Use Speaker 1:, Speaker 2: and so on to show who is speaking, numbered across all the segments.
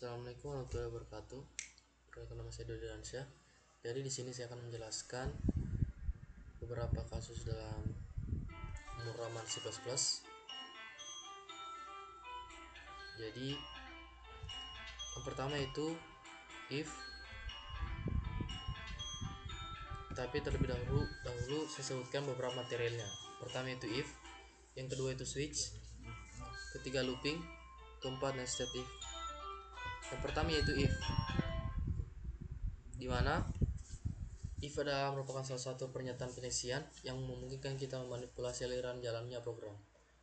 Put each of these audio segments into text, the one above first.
Speaker 1: Assalamualaikum warahmatullahi wabarakatuh. Perkenalkan, nama saya Dodi Ransyah. Jadi di sini saya akan menjelaskan beberapa kasus dalam pemrograman C++. Jadi yang pertama itu if, tapi terlebih dahulu saya sebutkan beberapa materialnya. Pertama itu if, yang kedua itu switch, ketiga looping, keempat nested if. Yang pertama yaitu if, dimana if adalah merupakan salah satu pernyataan penyesian yang memungkinkan kita memanipulasi aliran jalannya program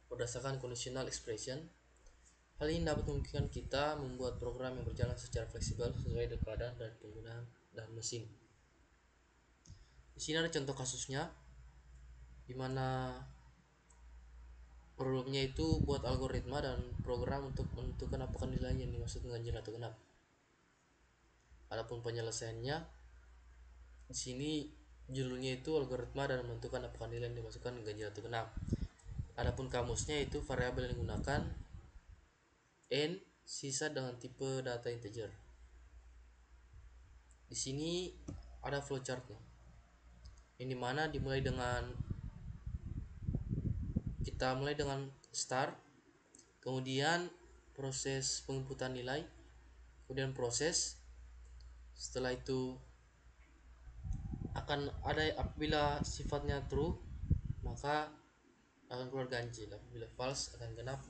Speaker 1: berdasarkan conditional expression. Hal ini dapat memungkinkan kita membuat program yang berjalan secara fleksibel sesuai dengan keadaan dan penggunaan dan mesin. Di sini ada contoh kasusnya, di mana problemnya itu buat algoritma dan program untuk menentukan apakah nilai yang dimaksud ganjil atau genap. Adapun penyelesaiannya, di sini judulnya itu algoritma dan menentukan apakah nilai yang dimasukkan ganjil atau genap. Adapun kamusnya itu variabel yang digunakan n, sisa dengan tipe data integer. Di sini ada flowchartnya, yang dimana dimulai dengan kita mulai dengan start, kemudian proses penginputan nilai, kemudian proses. Setelah itu akan ada, apabila sifatnya true maka akan keluar ganjil, apabila false akan genap,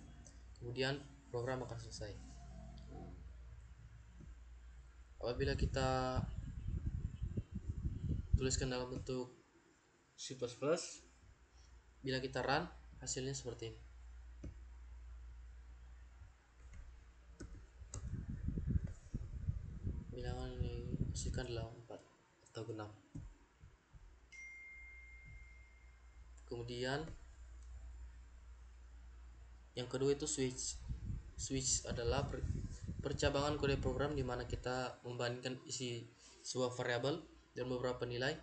Speaker 1: kemudian program akan selesai. Apabila kita tuliskan dalam bentuk C++, bila kita run, hasilnya seperti ini. Bilangan ini hasilkan adalah 4 atau genap. Kemudian yang kedua itu switch. Switch adalah percabangan kode program di mana kita membandingkan isi sebuah variabel dan beberapa nilai,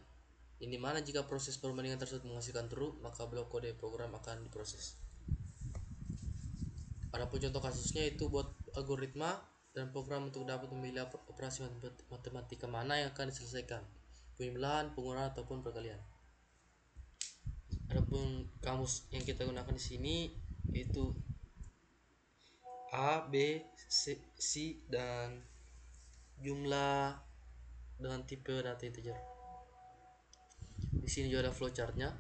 Speaker 1: yang dimana jika proses perbandingan tersebut menghasilkan true, maka blok kode program akan diproses. Adapun contoh kasusnya itu buat algoritma dan program untuk dapat memilih operasi matematika mana yang akan diselesaikan, penjumlahan, pengurangan ataupun perkalian. Adapun kamus yang kita gunakan di sini yaitu A, B, C dan jumlah dengan tipe data integer. Di sini juga ada flowchartnya.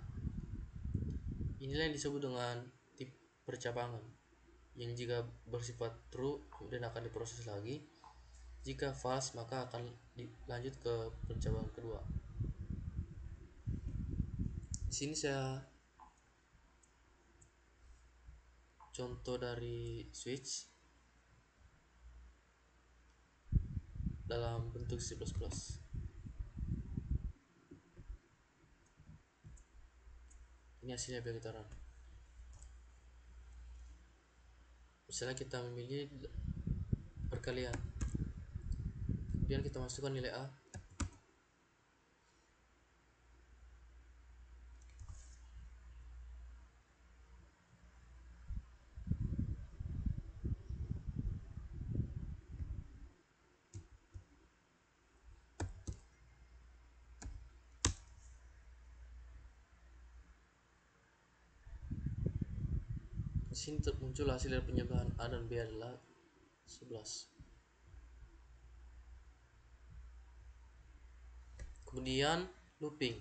Speaker 1: Inilah yang disebut dengan tipe percabangan, yang jika bersifat true kemudian akan diproses lagi, jika false maka akan dilanjut ke percabangan kedua. Di sini saya contoh dari switch dalam bentuk C++. Ini hasilnya bila kita run. Misalnya kita memilih perkalian, kemudian kita masukkan nilai A, di sini muncul hasil dari penjumlahan A dan B adalah 11. Kemudian looping,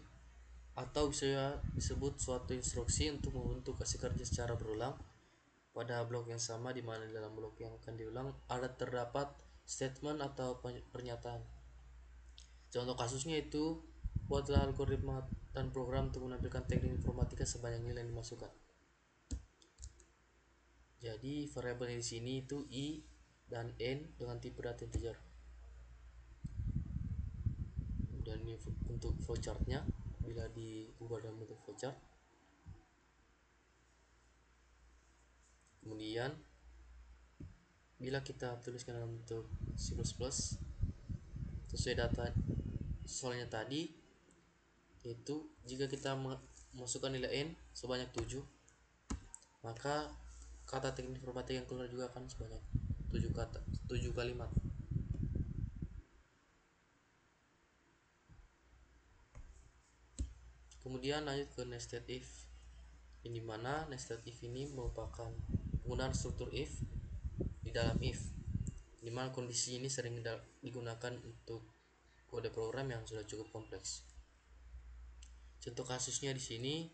Speaker 1: atau bisa disebut suatu instruksi untuk membentuk hasil kerja secara berulang pada blok yang sama, di mana dalam blok yang akan diulang ada terdapat statement atau pernyataan. Contoh kasusnya itu buatlah algoritma dan program untuk menampilkan teknik informatika sebanyak nilai yang dimasukkan. Jadi variabel di sini itu i dan n dengan tipe data integer. Dan ini bentuk flowchartnya bila diubah dalam bentuk flowchart. Kemudian bila kita tuliskan dalam bentuk C++ sesuai data soalnya tadi, yaitu jika kita memasukkan nilai n sebanyak 7, maka kata teknik informatika yang keluar juga akan sebanyak 7 kalimat. Kemudian lanjut ke nested if, ini mana nested if ini merupakan penggunaan struktur if di dalam if, di mana kondisi ini sering digunakan untuk kode program yang sudah cukup kompleks. Contoh kasusnya di sini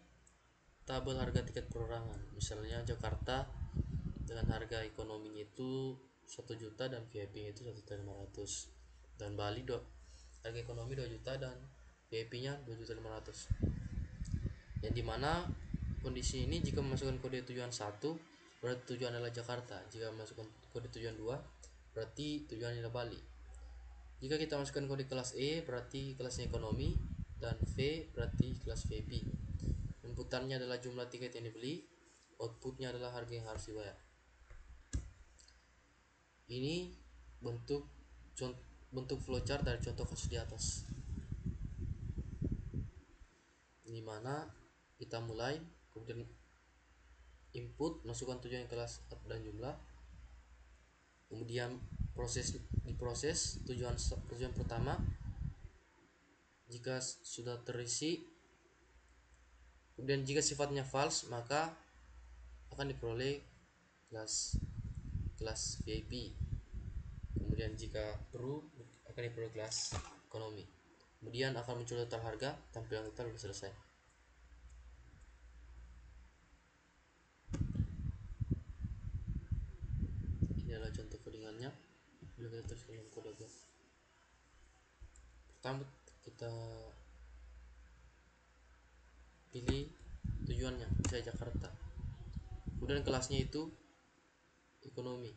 Speaker 1: tabel harga tiket perorangan, misalnya Jakarta dengan harga ekonominya itu 1 juta dan VIP itu 1.500.000, dan Bali harga ekonomi 2 juta dan VIP nya 2.500.000, yang dimana kondisi ini jika memasukkan kode tujuan 1 berarti tujuan adalah Jakarta, jika memasukkan kode tujuan 2 berarti tujuan adalah Bali. Jika kita masukkan kode kelas E berarti kelasnya ekonomi, dan V berarti kelas VIP. Inputannya adalah jumlah tiket yang dibeli, outputnya adalah harga yang harus dibayar. Ini bentuk flowchart dari contoh kasus di atas, di mana kita mulai, kemudian input masukkan tujuan kelas dan jumlah, kemudian diproses tujuan pertama. Jika sudah terisi, kemudian jika sifatnya false maka akan diperoleh kelas VIP. Kemudian jika true akan diperoleh kelas ekonomi. Kemudian akan muncul total harga, tampilan total sudah selesai. Ini adalah contoh codingannya. Bila kita terus dalam kode. Pertama kita pilih tujuannya, misalnya Jakarta. Kemudian kelasnya itu ekonomi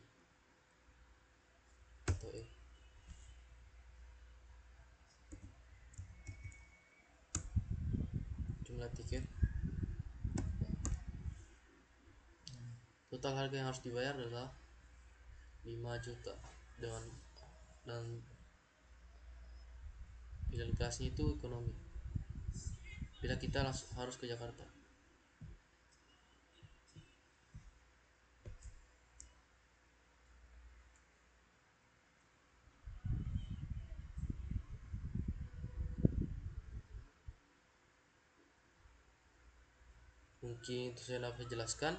Speaker 1: atau E. Jumlah tiket, total harga yang harus dibayar adalah 5 juta dan pilihan kelasnya itu ekonomi bila kita harus ke Jakarta. Mungkin itu saya dapat jelaskan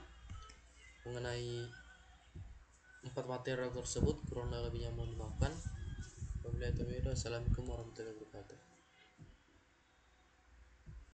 Speaker 1: mengenai 4 material tersebut, kurang lebihnya mohon dimaafkan. Wabillahi taufiq, assalamualaikum warahmatullahi wabarakatuh.